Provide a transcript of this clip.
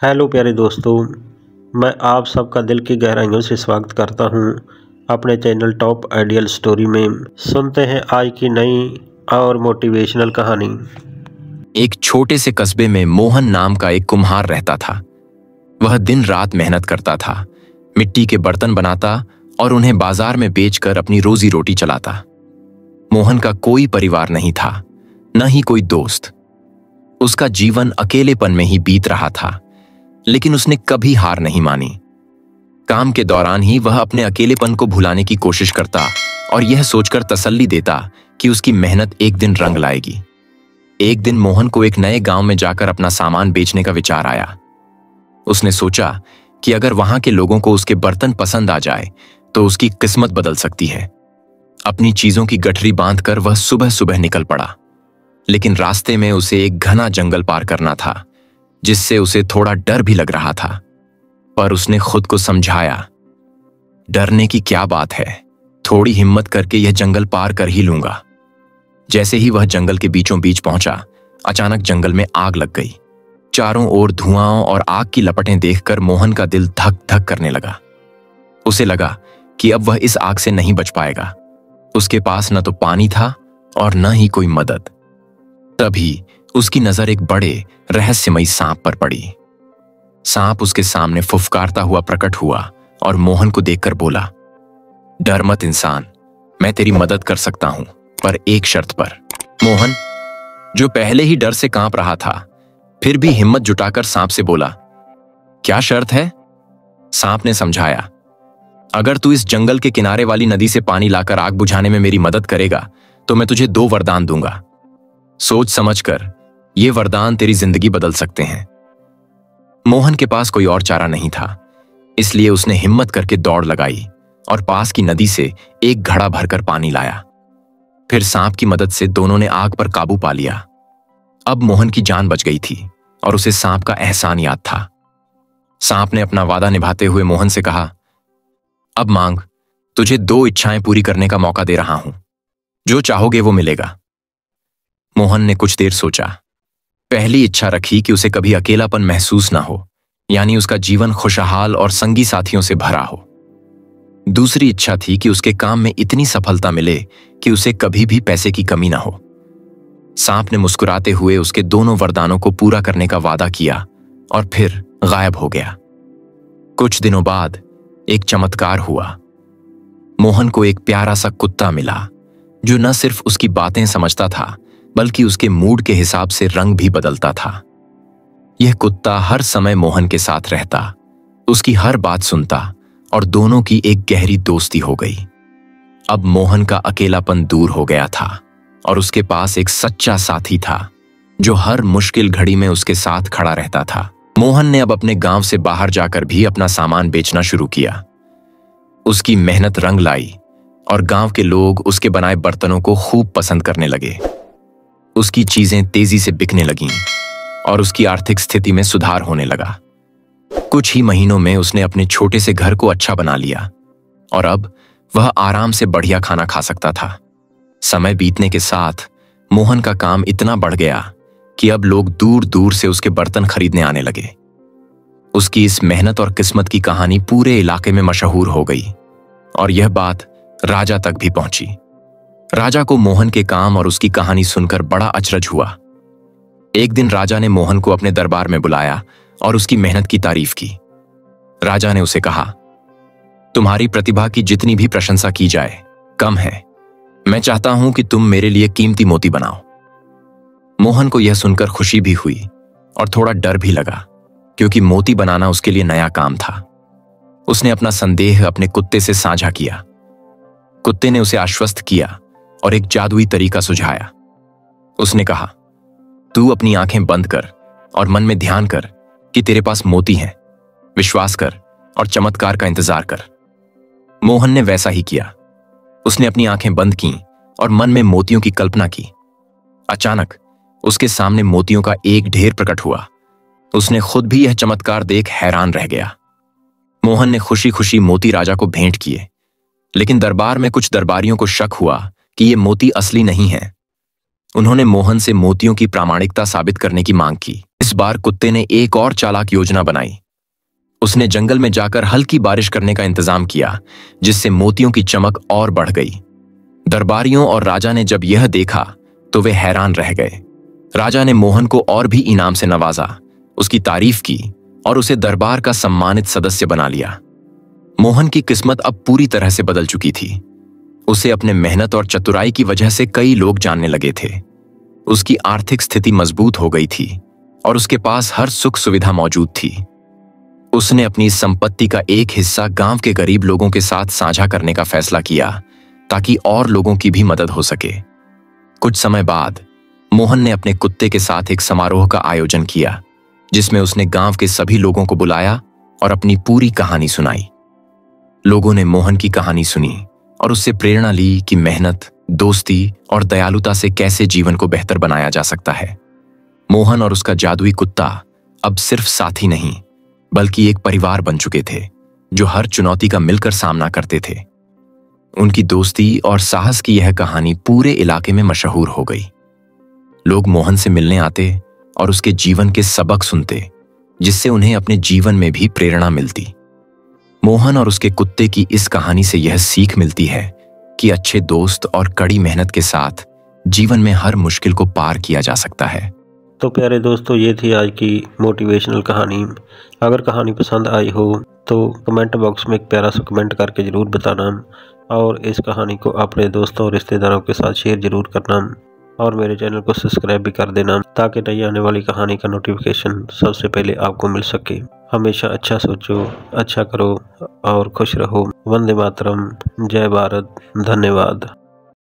Hello प्यारे दोस्तों, मैं आप सबका दिल की गहराइयों से स्वागत करता हूं अपने चैनल टॉप आइडियल स्टोरी में। सुनते हैं आज की नई और मोटिवेशनल कहानी। एक छोटे से कस्बे में मोहन नाम का एक कुम्हार रहता था। वह दिन रात मेहनत करता था, मिट्टी के बर्तन बनाता और उन्हें बाजार में बेचकर अपनी रोजी रोटी चलाता। मोहन का कोई परिवार नहीं था, न ही कोई दोस्त। उसका जीवन अकेलेपन में ही बीत रहा था, लेकिन उसने कभी हार नहीं मानी। काम के दौरान ही वह अपने अकेलेपन को भुलाने की कोशिश करता और यह सोचकर तसल्ली देता कि उसकी मेहनत एक दिन रंग लाएगी। एक दिन मोहन को एक नए गांव में जाकर अपना सामान बेचने का विचार आया। उसने सोचा कि अगर वहां के लोगों को उसके बर्तन पसंद आ जाए तो उसकी किस्मत बदल सकती है। अपनी चीजों की गठरी बांधकर वह सुबह सुबह निकल पड़ा, लेकिन रास्ते में उसे एक घना जंगल पार करना था, जिससे उसे थोड़ा डर भी लग रहा था। पर उसने खुद को समझाया, डरने की क्या बात है, थोड़ी हिम्मत करके यह जंगल पार कर ही लूंगा। जैसे ही वह जंगल के बीचों बीच पहुंचा, अचानक जंगल में आग लग गई। चारों ओर धुआं और आग की लपटें देखकर मोहन का दिल धक धक करने लगा। उसे लगा कि अब वह इस आग से नहीं बच पाएगा। उसके पास न तो पानी था और न ही कोई मदद। तभी उसकी नजर एक बड़े रहस्यमयी सांप पर पड़ी। सांप उसके सामने फुफकारता हुआ प्रकट हुआ और मोहन को देखकर बोला, डर मत इंसान, मैं तेरी मदद कर सकता हूं, पर एक शर्त पर। मोहन, जो पहले ही डर से कांप रहा था, फिर भी हिम्मत जुटाकर सांप से बोला, क्या शर्त है? सांप ने समझाया, अगर तू इस जंगल के किनारे वाली नदी से पानी लाकर आग बुझाने में मेरी मदद करेगा तो मैं तुझे 2 वरदान दूंगा। सोच समझकर ये वरदान तेरी जिंदगी बदल सकते हैं। मोहन के पास कोई और चारा नहीं था, इसलिए उसने हिम्मत करके दौड़ लगाई और पास की नदी से एक घड़ा भरकर पानी लाया। फिर सांप की मदद से दोनों ने आग पर काबू पा लिया। अब मोहन की जान बच गई थी और उसे सांप का एहसान याद था। सांप ने अपना वादा निभाते हुए मोहन से कहा, अब मांग, तुझे 2 इच्छाएं पूरी करने का मौका दे रहा हूं, जो चाहोगे वो मिलेगा। मोहन ने कुछ देर सोचा। पहली इच्छा रखी कि उसे कभी अकेलापन महसूस ना हो, यानी उसका जीवन खुशहाल और संगी साथियों से भरा हो। दूसरी इच्छा थी कि उसके काम में इतनी सफलता मिले कि उसे कभी भी पैसे की कमी ना हो। सांप ने मुस्कुराते हुए उसके दोनों वरदानों को पूरा करने का वादा किया और फिर गायब हो गया। कुछ दिनों बाद एक चमत्कार हुआ। मोहन को एक प्यारा सा कुत्ता मिला, जो न सिर्फ उसकी बातें समझता था, बल्कि उसके मूड के हिसाब से रंग भी बदलता था। यह कुत्ता हर समय मोहन के साथ रहता, उसकी हर बात सुनता और दोनों की एक गहरी दोस्ती हो गई। अब मोहन का अकेलापन दूर हो गया था और उसके पास एक सच्चा साथी था, जो हर मुश्किल घड़ी में उसके साथ खड़ा रहता था। मोहन ने अब अपने गांव से बाहर जाकर भी अपना सामान बेचना शुरू किया। उसकी मेहनत रंग लाई और गांव के लोग उसके बनाए बर्तनों को खूब पसंद करने लगे। उसकी चीजें तेजी से बिकने लगीं और उसकी आर्थिक स्थिति में सुधार होने लगा। कुछ ही महीनों में उसने अपने छोटे से घर को अच्छा बना लिया और अब वह आराम से बढ़िया खाना खा सकता था। समय बीतने के साथ मोहन का काम इतना बढ़ गया कि अब लोग दूर दूर से उसके बर्तन खरीदने आने लगे। उसकी इस मेहनत और किस्मत की कहानी पूरे इलाके में मशहूर हो गई और यह बात राजा तक भी पहुंची। राजा को मोहन के काम और उसकी कहानी सुनकर बड़ा अचरज हुआ। एक दिन राजा ने मोहन को अपने दरबार में बुलाया और उसकी मेहनत की तारीफ की। राजा ने उसे कहा, तुम्हारी प्रतिभा की जितनी भी प्रशंसा की जाए कम है। मैं चाहता हूं कि तुम मेरे लिए कीमती मोती बनाओ। मोहन को यह सुनकर खुशी भी हुई और थोड़ा डर भी लगा, क्योंकि मोती बनाना उसके लिए नया काम था। उसने अपना संदेह अपने कुत्ते से साझा किया। कुत्ते ने उसे आश्वस्त किया और एक जादुई तरीका सुझाया। उसने कहा, तू अपनी आंखें बंद कर और मन में ध्यान कर कि तेरे पास मोती हैं। विश्वास कर और चमत्कार का इंतजार कर। मोहन ने वैसा ही किया। उसने अपनी आंखें बंद की और मन में मोतियों की कल्पना की। अचानक उसके सामने मोतियों का एक ढेर प्रकट हुआ। उसने खुद भी यह चमत्कार देख हैरान रह गया। मोहन ने खुशी खुशी मोती राजा को भेंट किए, लेकिन दरबार में कुछ दरबारियों को शक हुआ कि ये मोती असली नहीं हैं। उन्होंने मोहन से मोतियों की प्रामाणिकता साबित करने की मांग की। इस बार कुत्ते ने एक और चालाक योजना बनाई। उसने जंगल में जाकर हल्की बारिश करने का इंतजाम किया, जिससे मोतियों की चमक और बढ़ गई। दरबारियों और राजा ने जब यह देखा तो वे हैरान रह गए। राजा ने मोहन को और भी इनाम से नवाजा, उसकी तारीफ की और उसे दरबार का सम्मानित सदस्य बना लिया। मोहन की किस्मत अब पूरी तरह से बदल चुकी थी। उसे अपने मेहनत और चतुराई की वजह से कई लोग जानने लगे थे। उसकी आर्थिक स्थिति मजबूत हो गई थी और उसके पास हर सुख सुविधा मौजूद थी। उसने अपनी संपत्ति का एक हिस्सा गांव के गरीब लोगों के साथ साझा करने का फैसला किया, ताकि और लोगों की भी मदद हो सके। कुछ समय बाद मोहन ने अपने कुत्ते के साथ एक समारोह का आयोजन किया, जिसमें उसने गांव के सभी लोगों को बुलाया और अपनी पूरी कहानी सुनाई। लोगों ने मोहन की कहानी सुनी और उससे प्रेरणा ली कि मेहनत, दोस्ती और दयालुता से कैसे जीवन को बेहतर बनाया जा सकता है। मोहन और उसका जादुई कुत्ता अब सिर्फ साथी नहीं, बल्कि एक परिवार बन चुके थे, जो हर चुनौती का मिलकर सामना करते थे। उनकी दोस्ती और साहस की यह कहानी पूरे इलाके में मशहूर हो गई। लोग मोहन से मिलने आते और उसके जीवन के सबक सुनते, जिससे उन्हें अपने जीवन में भी प्रेरणा मिलती। मोहन और उसके कुत्ते की इस कहानी से यह सीख मिलती है कि अच्छे दोस्त और कड़ी मेहनत के साथ जीवन में हर मुश्किल को पार किया जा सकता है। तो प्यारे दोस्तों, ये थी आज की मोटिवेशनल कहानी। अगर कहानी पसंद आई हो तो कमेंट बॉक्स में एक प्यारा सा कमेंट करके ज़रूर बताना, और इस कहानी को अपने दोस्तों और रिश्तेदारों के साथ शेयर ज़रूर करना, और मेरे चैनल को सब्सक्राइब भी कर देना, ताकि नई आने वाली कहानी का नोटिफिकेशन सबसे पहले आपको मिल सके। हमेशा अच्छा सोचो, अच्छा करो और खुश रहो। वंदे मातरम। जय भारत। धन्यवाद।